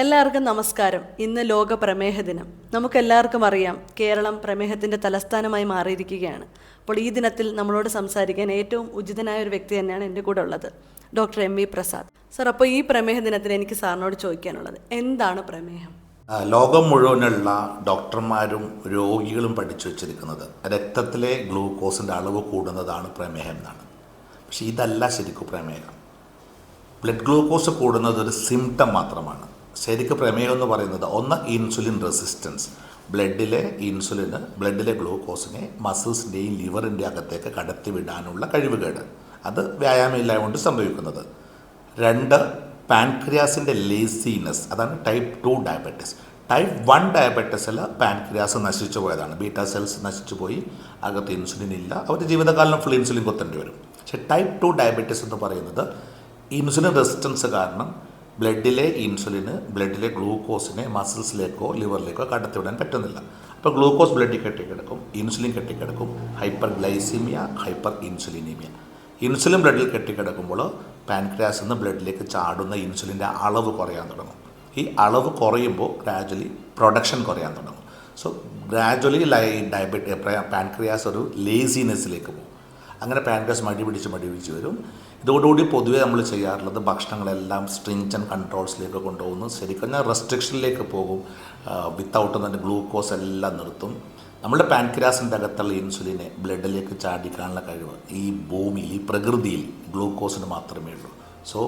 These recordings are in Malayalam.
എല്ലാവർക്കും നമസ്കാരം. ഇന്ന് ലോക പ്രമേഹ ദിനം. നമുക്കെല്ലാവർക്കും അറിയാം, കേരളം പ്രമേഹത്തിൻ്റെ തലസ്ഥാനമായി മാറിയിരിക്കുകയാണ്. അപ്പോൾ ഈ ദിനത്തിൽ നമ്മളോട് സംസാരിക്കാൻ ഏറ്റവും ഉചിതനായ ഒരു വ്യക്തി തന്നെയാണ് എൻ്റെ കൂടെ ഉള്ളത്, doctor M V Prasad sir. അപ്പോൾ ഈ പ്രമേഹ ദിനത്തിൽ എനിക്ക് സാറിനോട് ചോദിക്കാനുള്ളത്, എന്താണ് പ്രമേഹം? ലോകം മുഴുവനുള്ള ഡോക്ടർമാരും രോഗികളും പഠിച്ചു വച്ചിരിക്കുന്നത് രക്തത്തിലെ ഗ്ലൂക്കോസിൻ്റെ അളവ് കൂടുന്നതാണ് പ്രമേഹം എന്നാണ്. പക്ഷേ ഇതല്ല ശരിക്കും പ്രമേഹം. ബ്ലഡ് ഗ്ലൂക്കോസ് കൂടുന്നത് ഒരു സിംറ്റം മാത്രമാണ്. ശരിക്കും പ്രമേഹം എന്ന് പറയുന്നത് ഒന്ന് ഇൻസുലിൻ റെസിസ്റ്റൻസ്, ബ്ലഡിലെ ഗ്ലൂക്കോസിനെ മസിൽസിൻ്റെയും ലിവറിൻ്റെ അകത്തേക്ക് കടത്തിവിടാനുള്ള കഴിവുകേട്, അത് വ്യായാമമില്ലായ്മ കൊണ്ട് സംഭവിക്കുന്നത്. രണ്ട്, പാൻക്രിയാസിൻ്റെ ലേസിനെസ്, അതാണ് ടൈപ്പ് 2 ഡയബറ്റിസ്. ടൈപ്പ് 1 ഡയബറ്റിസിൽ പാൻക്രിയാസ് നശിച്ചു പോയതാണ്, ബീറ്റാ സെൽസ് നശിച്ചു പോയി, അകത്ത് ഇൻസുലിൻ ഇല്ല, അവർ ജീവിതകാലം ഫുൾ ഇൻസുലിൻ കൊത്തേണ്ടി വരും. പക്ഷേ ടൈപ്പ് 2 ഡയബറ്റിസ് എന്ന് പറയുന്നത് ഇൻസുലിൻ റെസിസ്റ്റൻസ് കാരണം ബ്ലഡിലെ ഗ്ലൂക്കോസിനെ മസിൽസിലേക്കോ ലിവറിലേക്കോ കടത്തിവിടാൻ പറ്റുന്നില്ല. അപ്പോൾ ഗ്ലൂക്കോസ് ബ്ലഡിൽ കെട്ടിക്കിടക്കും, ഇൻസുലിൻ കെട്ടിക്കിടക്കും, hyperglycaemia, hyperinsulinaemia. Insulin ബ്ലഡിൽ കെട്ടിക്കിടക്കുമ്പോൾ പാൻക്രിയാസിൽ നിന്ന് ബ്ലഡിലേക്ക് ചാടുന്ന ഇൻസുലിൻ്റെ അളവ് കുറയാൻ തുടങ്ങും. ഈ അളവ് കുറയുമ്പോൾ ഗ്രാജ്വലി പ്രൊഡക്ഷൻ കുറയാൻ തുടങ്ങും. സോ ഗ്രാജ്വലി പാൻക്രിയാസ് ഒരു ലേസിനെസ്സിലേക്ക് പോകും. അങ്ങനെ പാൻക്രിയാസ് മടി പിടിച്ച് വരും. ഇതോടുകൂടി പൊതുവെ നമ്മൾ ചെയ്യാറുള്ളത് ഭക്ഷണങ്ങളെല്ലാം സ്ട്രിങ്ജൻ കൺട്രോൾസിലേക്ക് കൊണ്ടുപോകുന്നു. ശരിക്കും റെസ്ട്രിക്ഷനിലേക്ക് പോകും. വിത്തൗട്ട് തന്നെ ഗ്ലൂക്കോസ് എല്ലാം നിർത്തും. നമ്മുടെ പാൻക്രിയാസിൻ്റെ അകത്തുള്ള ഇൻസുലിനെ ബ്ലഡിലേക്ക് ചാടിക്കാനുള്ള കഴിവ് ഈ ഭൂമിയിൽ, ഈ പ്രകൃതിയിൽ ഗ്ലൂക്കോസിന് മാത്രമേ ഉള്ളൂ. സോ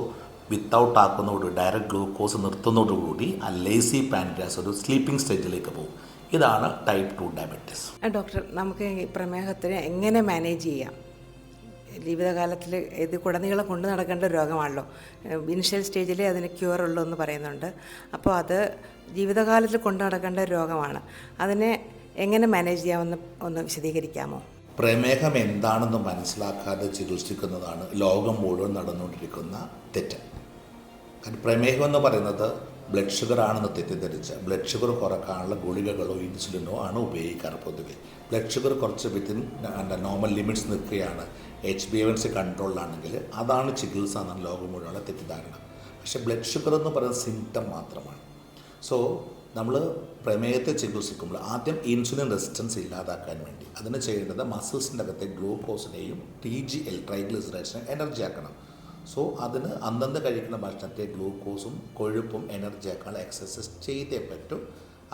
വിത്തൗട്ട് ആക്കുന്നതോടുകൂടി, ഡയറക്റ്റ് ഗ്ലൂക്കോസ് നിർത്തുന്നതോടുകൂടി ആ ലേസി പാൻക്രിയാസ് ഒരു സ്ലീപ്പിംഗ് സ്റ്റേജിലേക്ക് പോകും. ഇതാണ് ടൈപ്പ് 2 ഡയബറ്റീസ്. ഡോക്ടർ, നമുക്ക് ഈ പ്രമേഹത്തിന് എങ്ങനെ മാനേജ് ചെയ്യാം? ജീവിതകാലത്തിൽ ഇത് കുടനീളം കൊണ്ടു നടക്കേണ്ട ഒരു രോഗമാണല്ലോ. ഇനിഷ്യൽ സ്റ്റേജിലേ അതിന് ക്യൂറുള്ളൂ എന്ന് പറയുന്നുണ്ട്. അപ്പോൾ അത് ജീവിതകാലത്തിൽ കൊണ്ടു നടക്കേണ്ട ഒരു രോഗമാണ്. അതിനെ എങ്ങനെ മാനേജ് ചെയ്യാമെന്ന് ഒന്ന് വിശദീകരിക്കാമോ? പ്രമേഹം എന്താണെന്ന് മനസ്സിലാക്കാതെ ചികിത്സിക്കുന്നതാണ് ലോകം മുഴുവൻ നടന്നുകൊണ്ടിരിക്കുന്ന തെറ്റ്. കാരണം പ്രമേഹം എന്ന് പറയുന്നത് ബ്ലഡ് ഷുഗർ ആണെന്ന് തെറ്റിദ്ധരിച്ച് ബ്ലഡ് ഷുഗർ കുറക്കാനുള്ള ഗുളികകളോ ഇൻസുലിനോ ആണ് ഉപയോഗിക്കാറ് പൊതുവെ. ബ്ലഡ് ഷുഗർ കുറച്ച് വിത്തിൻ നോർമൽ ലിമിറ്റ്സ് നിൽക്കുകയാണ്, HbA1c കൺട്രോളിലാണെങ്കിൽ അതാണ് ചികിത്സ എന്നാണ് ലോകം മുഴുവനുള്ള തെറ്റിദ്ധാരണ. പക്ഷേ ബ്ലഡ് ഷുഗർ എന്ന് പറയുന്നത് സിംറ്റം മാത്രമാണ്. സോ നമ്മൾ പ്രമേഹത്തെ ചികിത്സിക്കുമ്പോൾ ആദ്യം ഇൻസുലിൻ റെസിസ്റ്റൻസ് ഇല്ലാതാക്കാൻ വേണ്ടി അതിന് ചെയ്യേണ്ടത് മസിൽസിൻ്റെ അകത്തെ ഗ്ലൂക്കോസിനെയും TGL ട്രൈഗ്ലിസറൈഡ്സിനെ എനർജി ആക്കണം. സോ അതിന് അന്നന്ന് കഴിക്കുന്ന ഭക്ഷണത്തെ ഗ്ലൂക്കോസും കൊഴുപ്പും എനർജി ആക്കാനുള്ള എക്സസൈസ് ചെയ്തേ പറ്റും.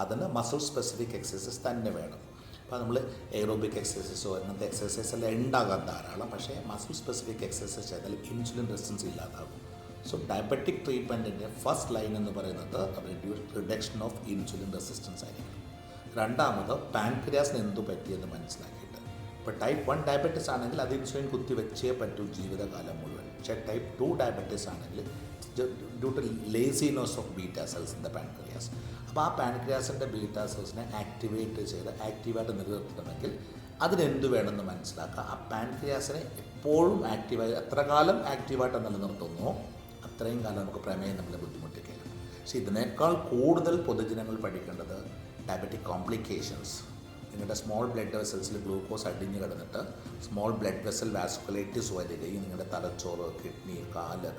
അതിന് മസിൽ സ്പെസിഫിക് എക്സസൈസ് തന്നെ വേണം. അപ്പോൾ നമ്മൾ എയറോബിക് എക്സസൈസോ അങ്ങനത്തെ എക്സസൈസ് എല്ലാം ഉണ്ടാകാൻ ധാരാളം. പക്ഷേ മസിൽ സ്പെസിഫിക് എക്സസൈസ് ചെയ്താൽ ഇൻസുലിൻ റെസിസ്റ്റൻസ് ഇല്ലാതാകും. സോ ഡയബറ്റിക് ട്രീറ്റ്മെൻറ്റിൻ്റെ ഫസ്റ്റ് ലൈൻ എന്ന് പറയുന്നത് റിഡക്ഷൻ ഓഫ് ഇൻസുലിൻ റെസിസ്റ്റൻസ് ആയിരിക്കും. രണ്ടാമത് പാൻക്രിയാസിന് എന്തു പറ്റിയെന്ന് മനസ്സിലാക്കിയിട്ട്, ഇപ്പോൾ ടൈപ്പ് 1 ഡയബറ്റീസ് ആണെങ്കിൽ അത് ഇൻസുലിൻ കുത്തിവെച്ചേ പറ്റൂ ജീവിതകാലം മുഴുവൻ. പക്ഷേ ടൈപ്പ് 2 ഡയബറ്റീസ് ആണെങ്കിൽ due to laziness of beta cells in the pancreas. അപ്പോൾ ആ പാൻക്രിയാസിൻ്റെ ബീറ്റാ സെൽസിനെ ആക്ടിവേറ്റ് ചെയ്ത് ആക്റ്റീവായിട്ട് നിലനിർത്തണമെങ്കിൽ അതിനെന്ത് വേണമെന്ന് മനസ്സിലാക്കുക. ആ പാൻക്രിയാസിനെ എപ്പോഴും എത്ര കാലം ആക്റ്റീവായിട്ട് നിലനിർത്തുന്നോ അത്രയും കാലം നമുക്ക് പ്രമേയം നമ്മളെ ബുദ്ധിമുട്ടിക്കില്ല. പക്ഷേ ഇതിനേക്കാൾ കൂടുതൽ പൊതുജനങ്ങൾ പഠിക്കേണ്ടത് ഡയബറ്റിക് കോംപ്ലിക്കേഷൻസ്. നിങ്ങളുടെ സ്മോൾ ബ്ലഡ് വെസൽസിൽ ഗ്ലൂക്കോസ് അടിഞ്ഞു കിടന്നിട്ട് സ്മോൾ ബ്ലഡ് വെസൽ വാസ്കുലൈറ്റിസ് വരികയും നിങ്ങളുടെ തലച്ചോറ്, കിഡ്നി,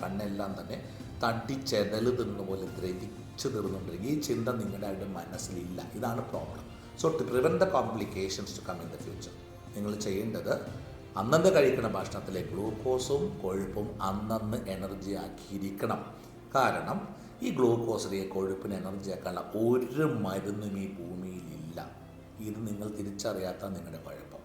കണ്ണെല്ലാം തന്നെ തട്ടിച്ചെതല് തിന്നുന്ന പോലെ ദ്രവിച്ച് തീർന്നുകൊണ്ടിരിക്കും. ഈ ചിന്ത നിങ്ങളുടെ മനസ്സിലില്ല. ഇതാണ് problem. So to prevent the complications to come in the future, നിങ്ങൾ ചെയ്യേണ്ടത് അന്നന്ന് കഴിക്കുന്ന ഭക്ഷണത്തിലെ ഗ്ലൂക്കോസും കൊഴുപ്പും അന്നന്ന് എനർജി ആക്കിയിരിക്കണം. കാരണം ഈ ഗ്ലൂക്കോസിനെ, കൊഴുപ്പിന് എനർജി ആക്കാനുള്ള ഒരു മരുന്നും ഈ ഭൂമിയിലില്ല. ഇത് നിങ്ങൾ തിരിച്ചറിയാത്ത നിങ്ങളുടെ കുഴപ്പം.